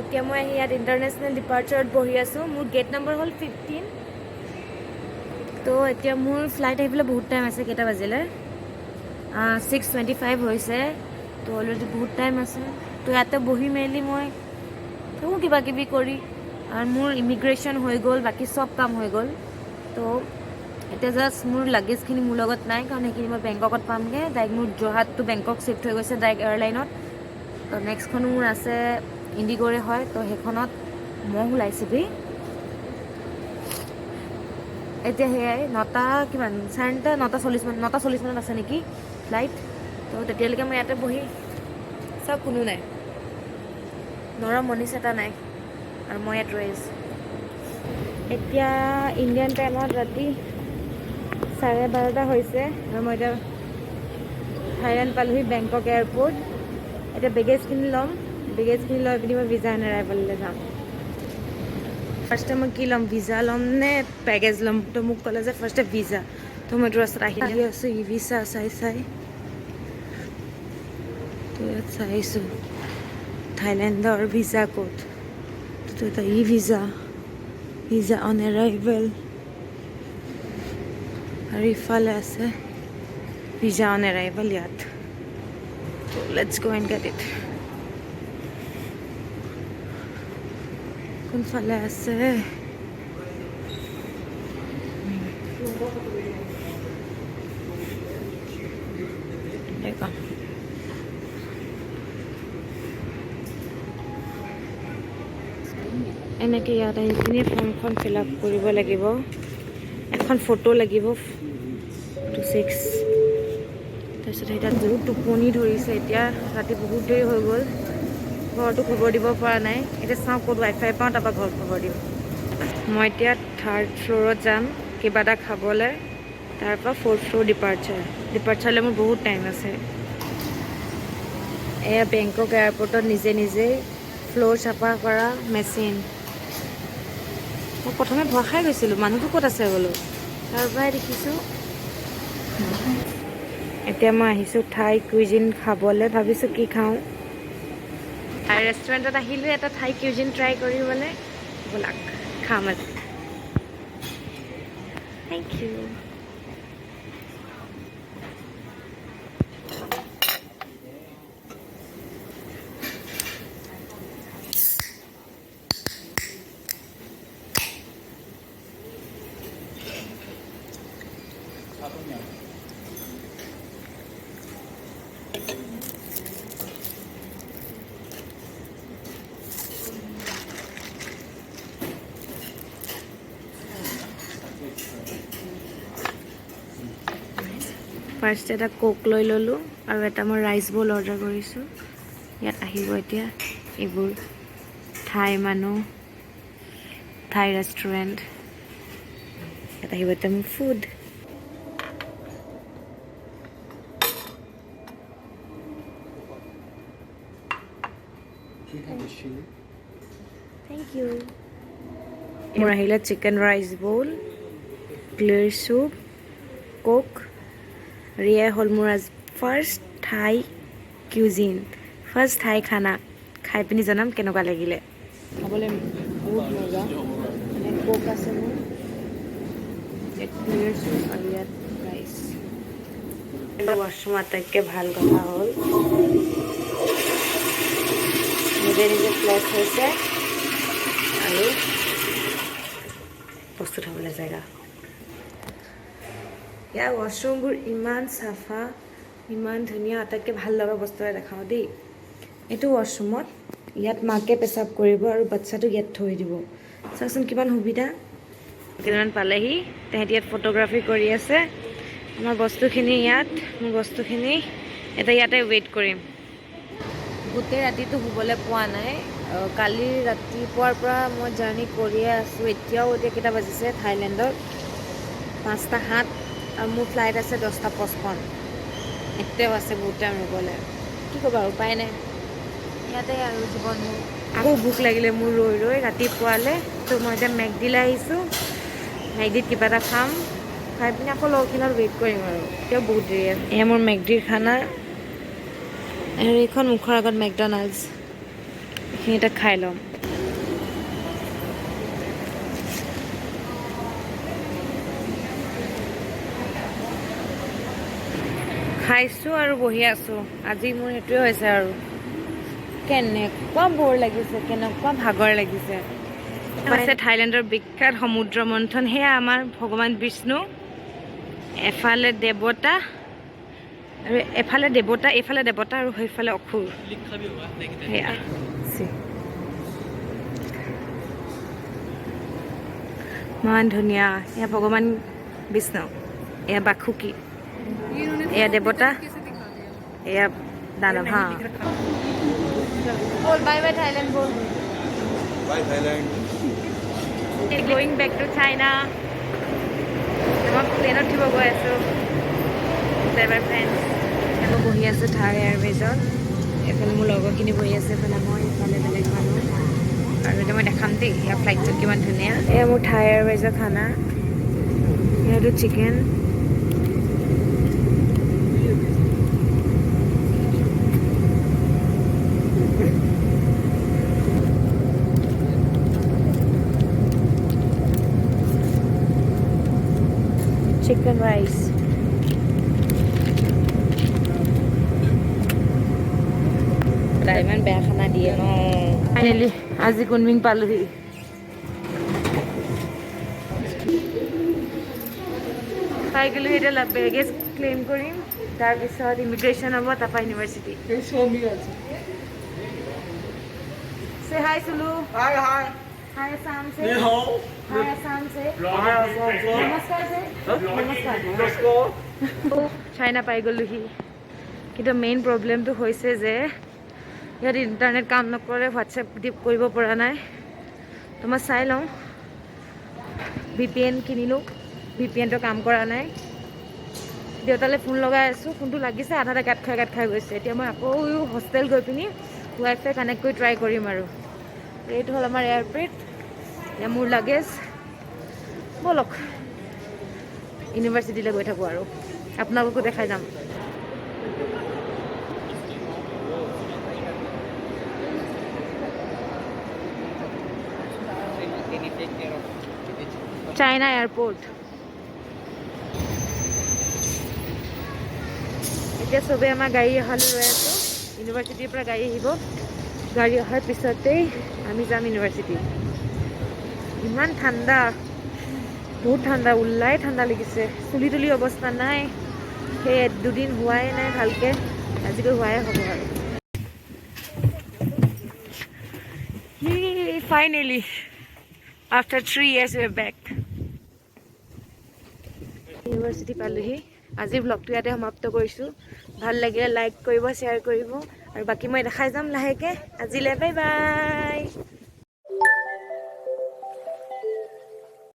এতিয়া মই আহি ইয়াত ইণ্টাৰনেশ্যনেল ডিপাৰ্চাৰত বহি আছোঁ। মোৰ গেট নম্বৰ হ'ল 15। তো এতিয়া মোৰ ফ্লাইট আহিবলৈ বহুত টাইম আছে। কেইটা বাজিলে? 6:25 হৈছে। তো অলৰেডি বহুত টাইম আছে। তো ইয়াতে বহি মেলি মই থাকোঁ কিবা কিবি কৰি। আৰু মোৰ ইমিগ্ৰেশ্যন হৈ গ'ল, বাকী চব কাম হৈ গ'ল। তো এতিয়া জাষ্ট মোৰ লাগেজখিনি মোৰ লগত নাই, কাৰণ সেইখিনি মই বেংককত পামগৈ। ডাইৰেক্ট মোৰ যোৰহাট টু বেংকক শ্বিফ্ট হৈ গৈছে ডাইৰেক্ট এয়াৰলাইনত। তো নেক্সটখনো মোৰ আছে ইণ্ডিগ'ৰে হয়। তো সেইখনত মহ ওলাইছিবি। এতিয়া সেয়াই 9:40 মানত আছে নেকি ফ্লাইট। তো তেতিয়ালৈকে মই ইয়াতে বহি চব কোনো নাই, নৰম মনিছ এটা নাই, আৰু মই ইয়াত ৰৈ আছোঁ। এতিয়া ইণ্ডিয়ান টাইমত ৰাতি 12:30 হৈছে, আৰু মই এতিয়া থাইলেণ্ড পালোহি, বেংকক এয়াৰপৰ্ট। এতিয়া বেগেজখিনি ল'ম, বেগেজখিনি লৈ পিনি মই ভিজা এণ্ড এৰাইভেললৈ যাম। ফাৰ্ষ্টে মই কি ল'ম, ভিজা ল'ম নে বেগেজ ল'ম? তো মোক ক'লে যে ফাৰ্ষ্টে ভিজা। তো মই এইটো ৰাস্তাত আহি আছোঁ ই ভিজা চাই তো ইয়াত চাইছোঁ থাইলেণ্ডৰ ভিজা ক'ত। তো এটা ই ভিজা অন এৰাইভেল, আৰু ইফালে আছে ভিজা অন এৰাইভেল ইয়াত। তো let's go and get it. কোনফালে আছে? এনেকৈ ইয়াত আহি পিনি ফৰ্মখন ফিল আপ কৰিব লাগিব। এখন ফটো লাগিব 6। তাৰপিছত এতিয়া বহুত টোপনি ধৰিছে। এতিয়া ৰাতি বহুত দেৰি হৈ গ'ল, ঘৰটো খবৰ দিব পৰা নাই। এতিয়া চাওঁ ক'ত ৱাইফাই পাওঁ, তাৰপৰা ঘৰত খবৰ দিম। মই এতিয়া 3rd ফ্ল'ৰত যাম কিবা এটা খাবলৈ, তাৰপৰা 4th ফ্ল'ৰ ডিপাৰ্চাৰলৈ মোৰ বহুত টাইম আছে। এয়া বেংকক এয়াৰপৰ্টত নিজে নিজেই ফ্ল'ৰ চাফা কৰা মেচিন। মই প্ৰথমে ভয় খাই গৈছিলোঁ, মানুহটো ক'ত আছে বোলো, তাৰপৰাই দেখিছোঁ। এতিয়া মই আহিছোঁ থাই কুইজিন খাবলৈ। ভাবিছোঁ কি খাওঁ। থাই ৰেষ্টুৰেণ্টত আহিলোঁ এটা থাই কুইজিন ট্ৰাই কৰিবলৈ। ব'লক খাম আজি। Thank U. ফাৰ্ষ্ট এটা কোক লৈ ল'লোঁ, আৰু এটা মই ৰাইচ বল অৰ্ডাৰ কৰিছোঁ। ইয়াত আহিব এতিয়া এইবোৰ থাই মানুহ, থাই ৰেষ্টুৰেণ্ট। ইয়াত আহিব এতিয়া মোৰ ফুড। Thank you. মোৰ আহিলে chicken rice bowl, clear soup, coke. ৰিয়াই হ'ল মোৰ আজি first Thai cuisine, first Thai খানা। খাই পিনি জনাম কেনেকুৱা লাগিলে। খাবলৈ বহুত মজা। মানে কোক আছে মোৰ, ইয়াত ক্লিয়াৰ চুপ, আৰু ইয়াত ৰাইচ। ৱাছৰুম আটাইতকৈ ভাল কথা হ'ল নিজে নিজে ফ্লেছ হৈছে, আৰু বস্তু থ'বলৈ জেগা। ইয়াৰ ৱাছৰুমবোৰ ইমান চাফা, ইমান ধুনীয়া। আটাইতকৈ ভাল লগা বস্তু এটা দেখাওঁ দেই। এইটো ৱাছৰুমত ইয়াত মাকে পেচাব কৰিব আৰু বাচ্ছাটোক ইয়াত থৈ দিব। চাওকচোন কিমান সুবিধা। কেইজনমান পালেহি, তেহেঁতি ইয়াত ফটোগ্ৰাফী কৰি আছে। আমাৰ বস্তুখিনি ইয়াত, মোৰ বস্তুখিনি এতিয়া ইয়াতে ৱেইট কৰিম। গোটেই ৰাতিটো শুবলৈ পোৱা নাই। কালি ৰাতিপুৱাৰ পৰা মই জাৰ্ণি কৰিয়ে আছোঁ। এতিয়া কেইটা বাজিছে থাইলেণ্ডত 5:07, আৰু মোৰ ফ্লাইট আছে 10:55। এতিয়াও আছে বহুত টাইম ৰ'বলৈ। কি ক'বা, উপায় নাই। ইয়াতে আৰু জীৱন মোৰ। আকৌ ভোক লাগিলে মোৰ ৰৈ ৰৈ ৰাতিপুৱালৈ। তো মই এতিয়া মেকডিলৈ আহিছোঁ। মেকডিত কিবা এটা খাম, খাই পিনি আকৌ লগৰখিনিত ৱেইট কৰিম। আৰু এতিয়াও বহুত দেৰি আছে। এয়া মোৰ মেকডিৰ খানা, আৰু এইখন মুখৰ আগত মেকডনাল্ডছ। এইখিনি এতিয়া খাই ল'ম। খাইছোঁ আৰু বহি আছোঁ। আজি মোৰ সেইটোৱে হৈছে আৰু কেনেকুৱা বৰ লাগিছে, কেনেকুৱা ভাগৰ লাগিছে। আছে থাইলেণ্ডৰ বিখ্যাত সমুদ্ৰ মন্থন, সেয়া আমাৰ ভগৱান বিষ্ণু, এফালে দেৱতা আৰু এফালে দেৱতা, এইফালে দেৱতা আৰু সেইফালে অসুৰ। সেয়া ইমান ধুনীয়া। এয়া ভগৱান বিষ্ণু, এয়া বাসুকী, এয়া দেৱতা, এয়া দানৱ। হা বল বাই বাই থাইলেণ্ড, বল Bye, Thailand. Going back to China. মই প্লেনত উঠিব গৈ আছোঁ। ড্ৰাইভাৰ ফ্ৰেণ্ডছ, মই বহি আছোঁ থাৰ এয়াৰৱেজত। এইফালে মোৰ লগৰখিনি বহি আছে, এইফালে মই, এইফালে বেলেগ মানুহ। আৰু এতিয়া মই দেখাম দেই ইয়াৰ ফ্লাইটটো কিমান ধুনীয়া। এয়া মোৰ থাই এয়াৰৱেজৰ খানা, এইটো চিকেন, চিকেন ৰাইচ। ইমান বেয়া খানা দিয়ে ন। ফাইনেলি আজি কুনমিং পালোহি। পাই গ'লো। এতিয়া বেগেজ ক্লেইম কৰিম, তাৰপিছত ইমিগ্ৰেশ্যন হ'ব, তাৰপৰা university. Say hi, Sulu. Hi, hi. Hi, Assam. Say. Ni hao. Hi, Assam. Say. Hi, Assam. Namaskar. Say. Namaskar. Let's go. China পাই গ'লোহি। কিন্তু মেইন প্ৰব্লেমটো হৈছে যে ইয়াত ইণ্টাৰনেট কাম নকৰে, হোৱাটছএপ কৰিব পৰা নাই। তো মই চাই লওঁ, VPN কিনিলোঁ, VPNটো কাম কৰা নাই। দেউতালৈ ফোন লগাই আছোঁ, ফোনটো লাগিছে, আধাতে কাট খাই গৈছে। এতিয়া মই আকৌ হোষ্টেল গৈ পিনি ৱাইফাই কানেক্ট কৰি ট্ৰাই কৰিম আৰু। এইটো হ'ল আমাৰ এয়াৰপৰ্ট, এতিয়া মোৰ লাগেজ। ব'লক ইউনিভাৰ্চিটিলৈ গৈ থাকোঁ আৰু আপোনালোকো দেখাই যাম। China airport. এতিয়া চবেই আমাৰ গাড়ী অহালৈ ৰৈ আছোঁ। ইউনিভাৰ্চিটিৰ পৰা গাড়ী আহিব, গাড়ী অহাৰ পিছতেই আমি যাম ইউনিভাৰ্চিটি। ইমান ঠাণ্ডা, বহুত ঠাণ্ডা, ওলাই ঠাণ্ডা লাগিছে। চুলি তুলি অৱস্থা নাই, সেই দুদিন হোৱাই নাই ভালকৈ, আজিকৈ হোৱাই হ'ব আৰু। Finally after 3 years we are back. University পালোহি। আজিৰ ব্লগটো ইয়াতে সমাপ্ত কৰিছোঁ। ভাল লাগিলে লাইক কৰিব, শ্বেয়াৰ কৰিব, আৰু বাকী মই দেখাই যাম লাহেকৈ। আজিলৈ বাই বাই।